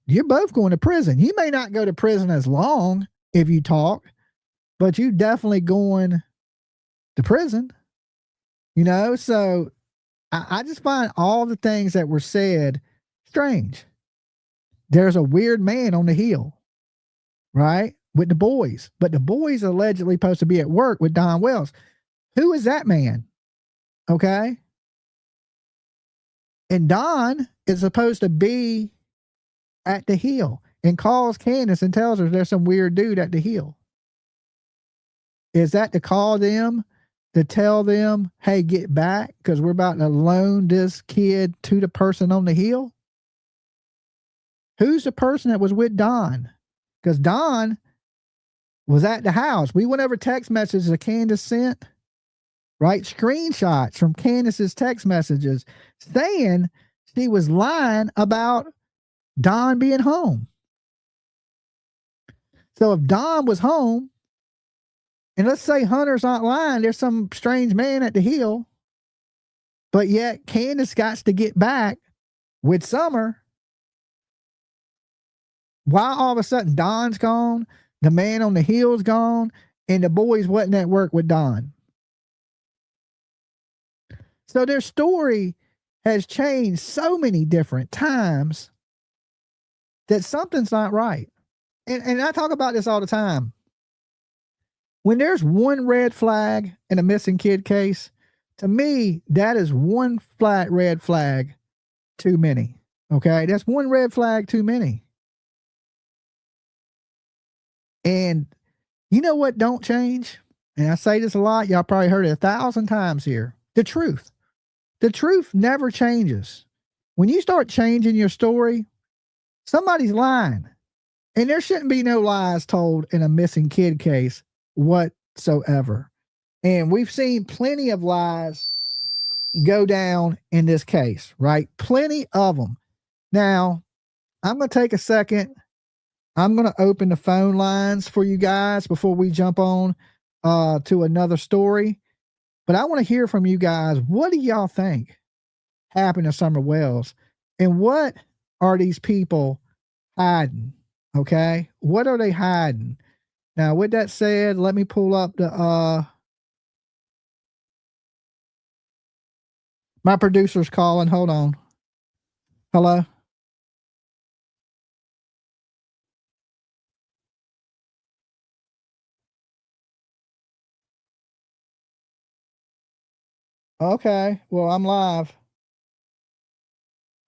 you're both going to prison. You may not go to prison as long if you talk, but you definitely going to prison. So I just find all the things that were said strange. There's a weird man on the hill, right? With the boys. But the boys are allegedly supposed to be at work with Don Wells. Who is that man? Okay. And Don is supposed to be at the hill and calls Candace and tells her there's some weird dude at the hill. Is that to call them, to tell them, hey, get back because we're about to loan this kid to the person on the hill? Who's the person that was with Don? Because Don was at the house. We went over text messages that Candace sent. right? Screenshots from Candace's text messages saying she was lying about Don being home. So if Don was home, and let's say Hunter's not lying, there's some strange man at the hill, but yet Candace got to get back with Summer. Why all of a sudden Don's gone, the man on the hill's gone, and the boys wasn't at work with Don? So their story has changed so many different times that something's not right. And I talk about this all the time. When there's one red flag in a missing kid case, to me, that is one flat red flag too many. Okay? That's one red flag too many. And you know what don't change? And I say this a lot. Y'all probably heard it 1,000 times here. The truth. The truth never changes. When you start changing your story, somebody's lying. And there shouldn't be no lies told in a missing kid case whatsoever. And we've seen plenty of lies go down in this case, right? Plenty of them. Now, I'm going to take a second. I'm going to open the phone lines for you guys before we jump on to another story. But I want to hear from you guys. What do y'all think happened to Summer Wells? And what are these people hiding? Okay. What are they hiding? Now, with that said, let me pull up the, my producer's calling. Hold on. Hello. Okay. Well, I'm live.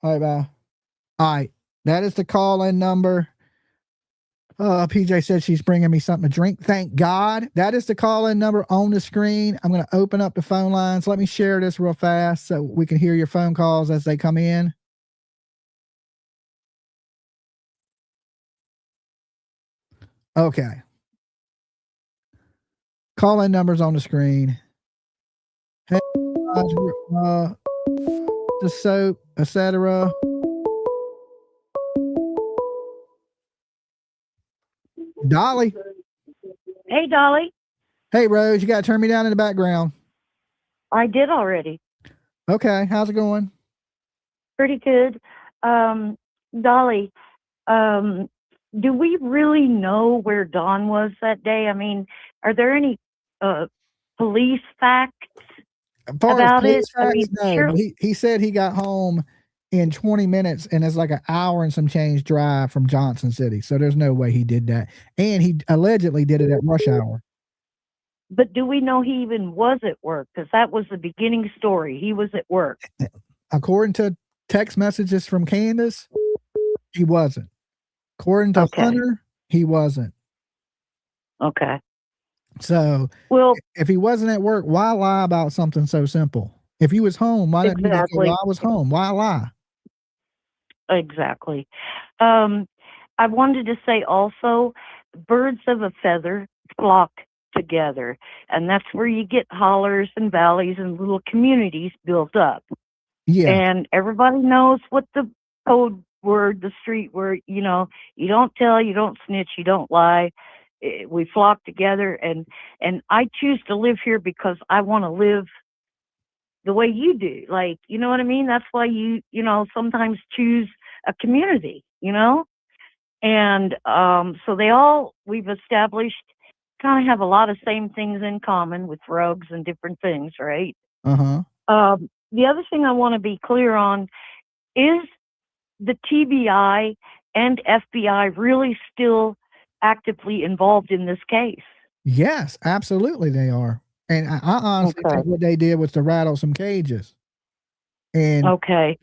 All right, bye. All right. That is the call-in number. PJ said she's bringing me something to drink. Thank God. That is the call-in number on the screen. I'm going to open up the phone lines. Let me share this real fast so we can hear your phone calls as they come in. Okay. Call-in numbers on the screen. Hey, the soap, etc. Dolly. Hey, Dolly. Hey, Rose. You got to turn me down in the background. I did already. Okay. How's it going? Pretty good. Dolly, do we really know where Don was that day? I mean, are there any police facts about it? Facts, I mean, no. Sure. He said he got home in 20 minutes and it's like an hour and some change drive from Johnson City. So there's no way he did that. And he allegedly did it at rush hour. But do we know he even was at work? Because that was the beginning story. He was at work. According to text messages from Candace, he wasn't. According to Hunter, he wasn't. Okay. So, well, if he wasn't at work, why lie about something so simple? If he was home, why didn't you just say, well, I was home? Why lie? Exactly. I wanted to say also, birds of a feather flock together, and that's where you get hollers and valleys and little communities built up. Yeah. And everybody knows what the code word, the street word, you know, you don't tell, you don't snitch, you don't lie. We flock together, and I choose to live here because I want to live the way you do. Like, you know what I mean? That's why you know, sometimes choose a community, you know? And so we've established kind of have a lot of same things in common with rugs and different things, right? Uh-huh. The other thing I want to be clear on is the TBI and FBI really still actively involved in this case? Yes, absolutely they are. And I honestly think what they did was to rattle some cages and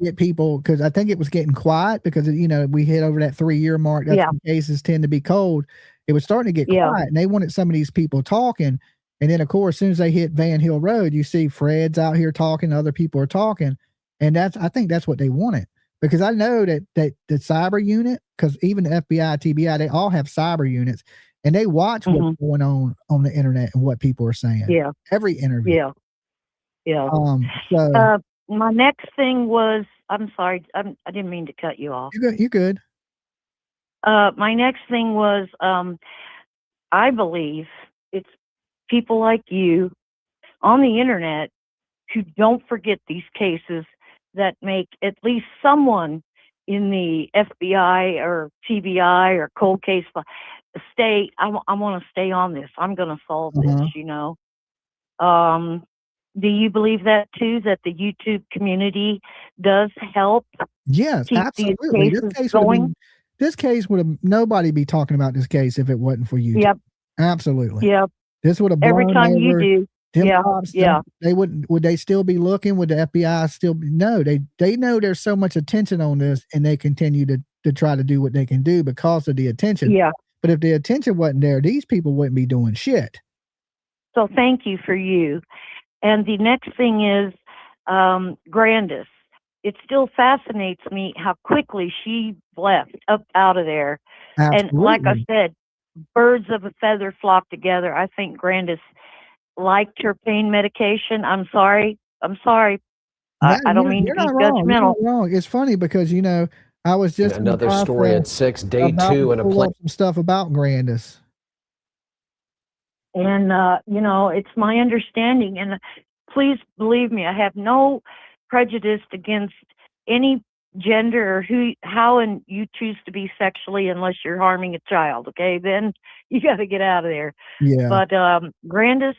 get people, because I think it was getting quiet because, you know, we hit over that 3-year mark. That's when cases tend to be cold. It was starting to get quiet, and they wanted some of these people talking. And then, of course, as soon as they hit Van Hill Road, you see Fred's out here talking, other people are talking. And I think that's what they wanted. Because I know that the cyber unit, because even the FBI, TBI, they all have cyber units, and they watch what's going on the internet and what people are saying. Yeah. Every interview. Yeah. Yeah. So My next thing was, I'm sorry, I didn't mean to cut you off. you're good. My next thing was, I believe it's people like you on the internet who don't forget these cases that make at least someone in the FBI or TBI or cold case stay. I want to stay on this. I'm going to solve this. Uh-huh. You know. Do you believe that too? That the YouTube community does help Yes, keep these absolutely. cases going? This case would have nobody be talking about this case if it wasn't for YouTube. Yep. Absolutely. Yep. This would have Every blown time you over. do. Them Yeah. cops, Yeah. they wouldn't. Would they still be looking? Would the FBI still be? No, they know there's so much attention on this, and they continue to try to do what they can do because of the attention. Yeah. But if the attention wasn't there, these people wouldn't be doing shit. So thank you for you. And the next thing is Grandis. It still fascinates me how quickly she left up out of there. Absolutely. And like I said, birds of a feather flock together. I think Grandis liked her pain medication. I'm sorry. No, I don't mean to you're be not wrong. You're judgmental. not wrong. It's funny because I was just another story at 6, day 2, and a pull up some stuff about Grandis. And it's my understanding, and please believe me, I have no prejudice against any gender or how and you choose to be sexually unless you're harming a child. Okay, then you got to get out of there. Yeah. But Grandis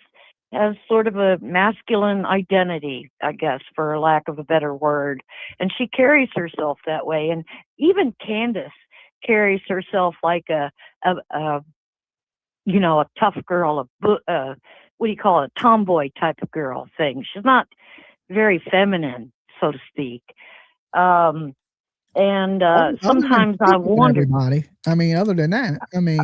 has sort of a masculine identity, I guess, for lack of a better word, and she carries herself that way. And even Candace carries herself like a tough girl, what do you call it, a tomboy type of girl thing. She's not very feminine, so to speak. Sometimes I wonder. Everybody. I mean, other than that,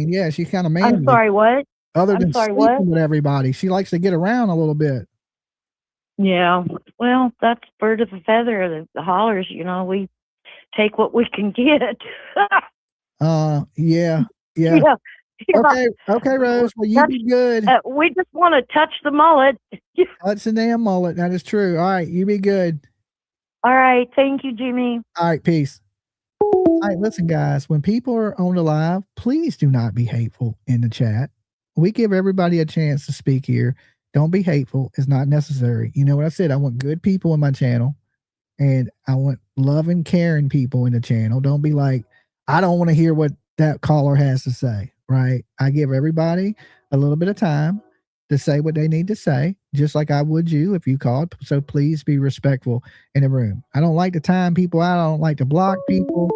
yeah, she's kind of manly. I'm sorry, what? Other than sleeping with everybody, she likes to get around a little bit. Yeah, well, that's bird of a feather. The hollers, we take what we can get. Yeah. Yeah. Okay, Rose. Well, you be good. We just want to touch the mullet. Touch the damn mullet. That is true. All right, you be good. All right. Thank you, Jimmy. All right, peace. All right, listen, guys. When people are on the live, please do not be hateful in the chat. We give everybody a chance to speak here. Don't be hateful. It's not necessary. You know what I said? I want good people in my channel, and I want loving, caring people in the channel. Don't be like, I don't want to hear what that caller has to say, right? I give everybody a little bit of time to say what they need to say, just like I would you if you called. So please be respectful in the room. I don't like to time people out. I don't like to block people,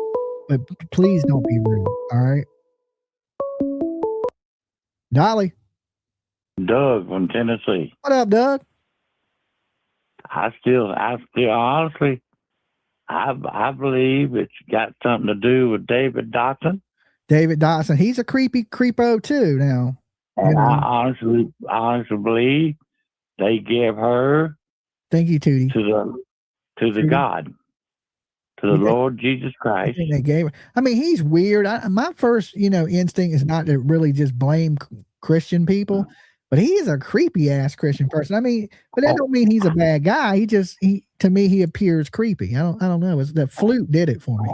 but please don't be rude. All right. Dolly. Doug from Tennessee. What up, Doug? I still honestly, I believe it's got something to do with David Dotson. David Dotson. He's a creepy creepo too now. And I honestly believe they gave her thank you, Tootie. to the God. To the Lord Jesus Christ. They gave her. I mean, he's weird. My first, instinct is not to really just blame Christian people, but he is a creepy ass Christian person. I mean, but that don't mean he's a bad guy. To me, he appears creepy. I don't know. It's the flute did it for me.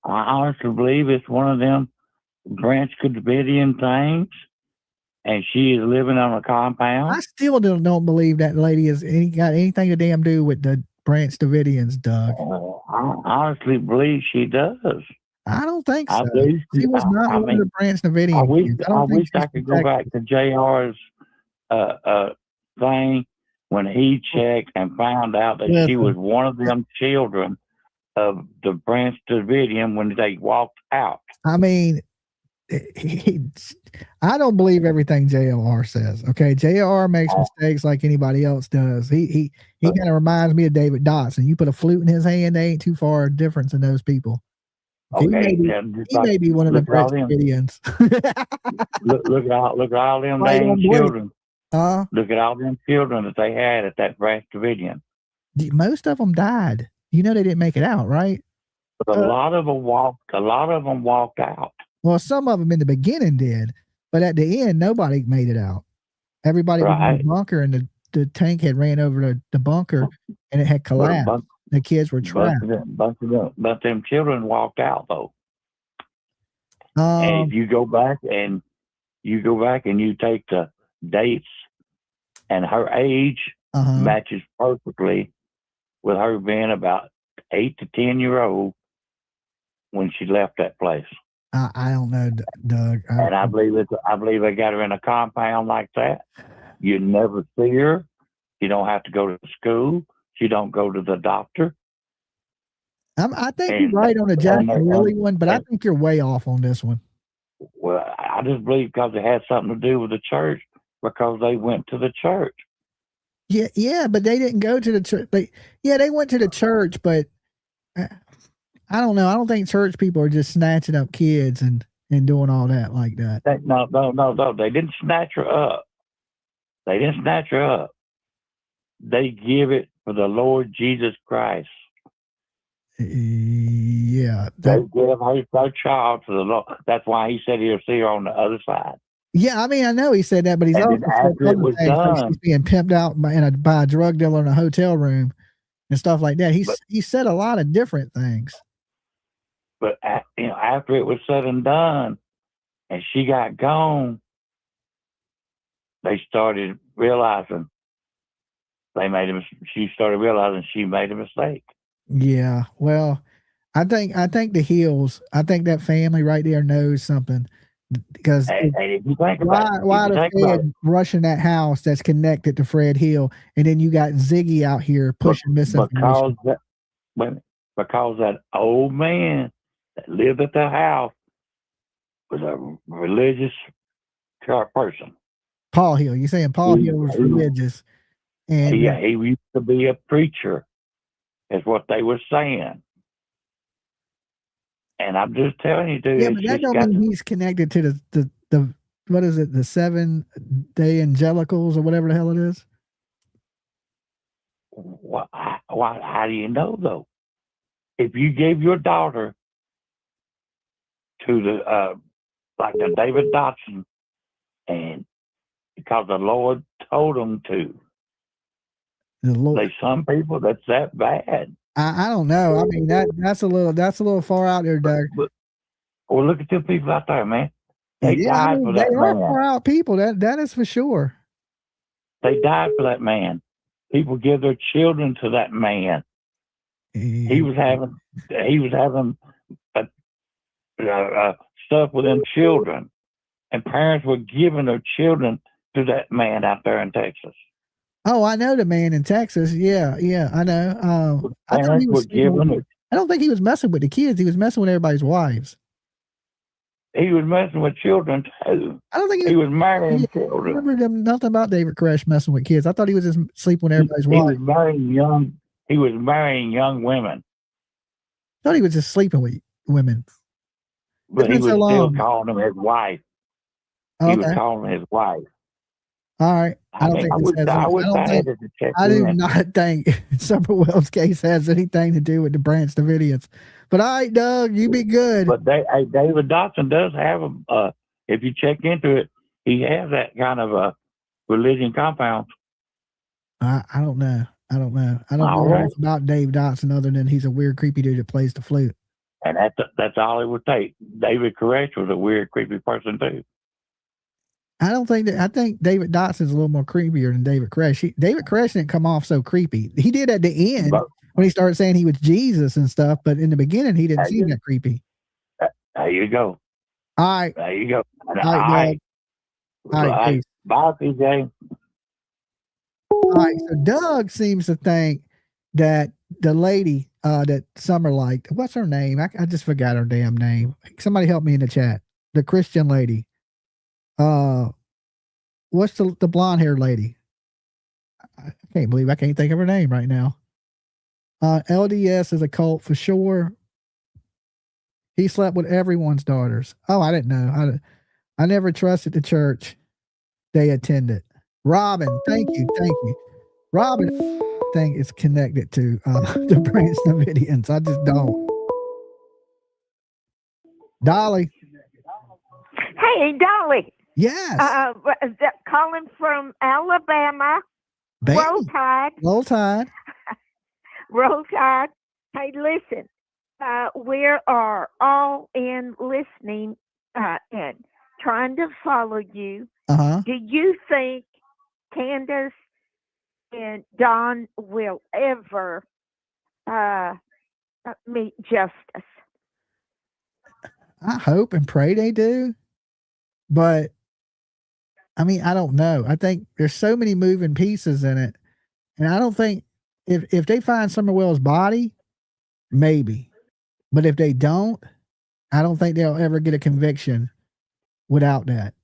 I honestly believe it's one of them Branch Davidian things, and she is living on a compound. I still don't believe that lady got anything to damn do with the Branch Davidians, Doug. I honestly believe she does. I don't think so. She was not one of the Branch Davidians. I wish I could go back to JR's thing when he checked and found out that she was one of them children of the Branch Davidian when they walked out. I mean, I don't believe everything JLR says. Okay, JLR makes mistakes like anybody else does. He kind of reminds me of David Dotson. You put a flute in his hand, they ain't too far a difference in those people. Okay, he may be one of the Branch Davidians. look at all them dang children. Look at all them children that they had at that Branch Davidian. Most of them died. They didn't make it out, right? But a lot of them walked out. Well, some of them in the beginning did, but at the end, nobody made it out. Everybody was in the bunker, and the the tank had ran over the bunker and it had collapsed. The kids were trapped. But them children walked out though. And if you go back and you take the dates, and her age matches perfectly with her being about 8 to 10 year old when she left that place. I don't know, Doug. I believe they got her in a compound like that. You never see her. She don't have to go to school. She don't go to the doctor. I think you're right on the Jack Lily one, but I think you're way off on this one. Well, I just believe because it had something to do with the church, because they went to the church. Yeah, but they didn't go to the church. They went to the church, but I don't know. I don't think church people are just snatching up kids and doing all that like that. No. They didn't snatch her up. They give it for the Lord Jesus Christ. Yeah. They give her child to the Lord. That's why he said he'll see her on the other side. Yeah, I mean, I know he said that, but he's also said other things, like she's being pimped out by a drug dealer in a hotel room and stuff like that. He said a lot of different things. But after it was said and done, and she got gone, they started realizing she started realizing she made a mistake. Yeah, well, I think the Hills, I think that family right there knows something, because if you think why the Fred rushing that house that's connected to Fred Hill, and then you got Ziggy out here pushing misinformation. Because that old man that lived at the house was a religious person. Paul Hill, you saying Paul Hill was religious? And he used to be a preacher, is what they were saying. And I'm just telling you, dude. Yeah, but that don't mean he's connected to the what is it, the 7-day Angelicals or whatever the hell it is. How do you know though? If you gave your daughter to the like the David Dotson, and because the Lord told them to, there's some people that's that bad. I don't know. I mean that's a little far out there, Doug. Well, look at the people out there, man. They died for that man. They are far out people. That is for sure. They died for that man. People give their children to that man. He was having stuff with them children, and parents were giving their children to that man out there in Texas. Oh, I know the man in Texas. Yeah, I know. I don't think he was messing with the kids. He was messing with everybody's wives. He was messing with children too. I don't think he was marrying children. I remember nothing about David Koresh messing with kids. I thought he was just sleeping with everybody's wives. He was marrying young women. I thought he was just sleeping with women. But he was still calling them his wife. Okay. He was calling him his wife. All right. I do not think Summer Wells' case has anything to do with the Branch Davidians. But all right, Doug, you be good. But David Dotson does have if you check into it, he has that kind of a religion compound. I don't know. I don't know enough about Dave Dotson other than he's a weird, creepy dude that plays the flute. And that's all it would take. David Koresh was a weird, creepy person too. I think David Dotson's a little more creepier than David Koresh. David Koresh didn't come off so creepy. He did at the end when he started saying he was Jesus and stuff, but in the beginning he didn't seem that creepy. There you go. All right. There you go. All right. Bye, PJ. All right. So Doug seems to think that the lady that Summer liked, what's her name? I just forgot her damn name. Somebody help me in the chat. The Christian lady. What's the blonde haired lady? I can't believe I can't think of her name right now. LDS is a cult for sure. He slept with everyone's daughters. Oh, I didn't know. I never trusted the church they attended. Robin, thank you. Robin, I think it's connected to the Branch Davidians. I just don't. Dolly. Hey, Dolly. Yes. Calling from Alabama. Roll Baby. Tide. Roll Tide. Roll Tide. Hey, listen. We are all in listening and trying to follow you. Uh-huh. Do you think Candace and Don will ever meet justice? I hope and pray they do. But I mean, I don't know. I think there's so many moving pieces in it. And I don't think if they find Summerwell's body, maybe. But if they don't, I don't think they'll ever get a conviction without that.